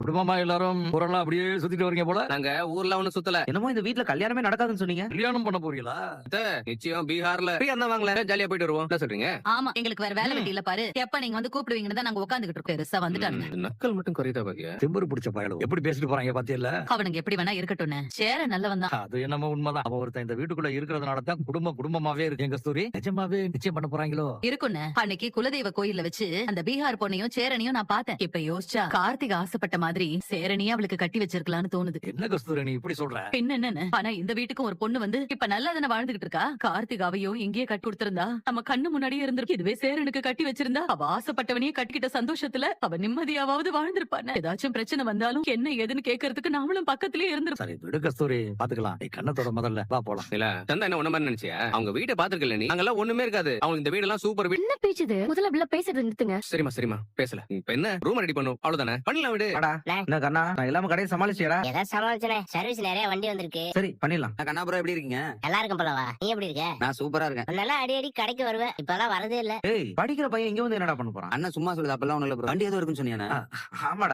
குடும்பமா எல்லாரும் ஊரெல்லாம் அப்படியே சுத்திட்டு வரீங்க போல. நாங்க ஊர்ல ஒண்ணு சுத்தல. என்னமோ இந்த வீட்ல கல்யாணமே நடக்காதுன்னு சொன்னீங்க. கல்யாணம் பண்ண போறீங்களா? நிச்சயம் பீகார்ல ஃப்ரீயா வாங்கல, ஜாலியா போயிட்டு வருவோம். என்ன சொல்றீங்க? ஆமா, எங்களுக்கு வேற வேலை வெட்டி இல்ல பாரு. எப்ப நீங்க வந்து கூப்பிடுவீங்கன்னு தான் நாங்க உட்காந்துக்கிட்டு இருக்கோம். பெருசா வந்துட்டானுங்க. நக்கல் மட்டும் குறையுதா பாக்கியா? திம்பரு பிடிச்ச பயலும் எப்படி பேசிட்டு போறாங்க பாத்தியல்ல. அவனுங்க எப்படி வேணா இருக்கட்டும்னு சேர நல்லவன் தான். அது என்னமோ உண்மைதான். அவ ஒருத்தன் இந்த வீட்டுக்குள்ள இருக்கிறதுனால தான் குடும்பமாவே இருக்கு. எங்க கஸ்தூரி நிஜமாவே நிச்சயம் பண்ண போறாங்களோ? இருக்குன்னு அன்னைக்கு குலதெய்வ கோயில்ல வச்சு அந்த பீகார் பொண்ணையும் சேரனையும் நான் பார்த்தேன். இப்ப யோசிச்சா கார்த்திக் ஆசைப்பட்ட மாதிரி சேரனையே அவளுக்கு கட்டி வச்சிருக்கலாம்னு தோணுது. என்ன கஸ்தூரி நீ இப்படி சொல்ற? என்னன்னு ஆனா இந்த வீட்டுக்கும் ஒரு பொண்ணு வந்து இப்ப நல்லா தானே வாழ்ந்துகிட்டு இருக்கா. கார்த்திக் அவையும் இங்கேயே கட்டி கொடுத்திருந்தா நம்ம கண்ணு முன்னாடியே இருந்திருக்கு. இதுவே சேரனுக்கு கட்டி வச்சிருந்தா அவ ஆசைப்பட்டவனையே கட்டிக்கிட்ட சந்தோஷத்துல அவ நிம்மதியாவது வாழ்ந்திருப்பான. ஏதாச்சும் பிரச்சனை வந்தாலும் என்ன ஏதுன்னு கேட்கறதுக்கு நாமளும் பக்கத்திலேயே இருந்திருப்போம். சரி விடு கஸ்தூரி, பாத்துக்கலாம். நீ கண்ணத்தோட முதல்ல வா போலாம். இல்ல சந்தா என்ன ஒண்ணு மாதிரி நினைச்சியா? அவங்க வீட்டை பாத்துருக்கல நீ? அங்கெல்லாம் ஒண்ணுமே இருக்காது. அவங்க இந்த வீடு எல்லாம் சூப்பர் வீடு. என்ன பேச்சுது? முதல்ல அப்படிலாம் பேசுறது நிறுத்துங்க. சரிமா பேசல. இப்ப என்ன ரூம் ரெடி பண்ணும், அவ்வளவுதானே. பண்ணலாம் விடு. அடா என்ன கண்ணா, நான் எல்லாமே கடையை சமாளிச்சியடா. ஏதாவது சமாளிச்சேன். சர்வீஸ் நிறைய வண்டி வந்திருக்கு. சரி பண்ணிடலாம். கண்ணா ப்ரோ எப்படி இருக்கீங்க? நல்லா இருக்கும் போலவா? நீ எப்படி இருக்க? நான் சூப்பரா இருக்கேன். நல்லா அடி அடி கடைக்கு வருவேன். இப்பெல்லாம் வரதே இல்ல. ஏய், படிக்கிற பையன் இங்க வந்து என்னடா பண்ண போறான்? அண்ணன் சும்மா சொல்லுது, அப்பெல்லாம் ஒண்ணு இல்ல ப்ரோ. வண்டி ஏதோ இருக்குன்னு சொன்னீங்க. ஆமாடா.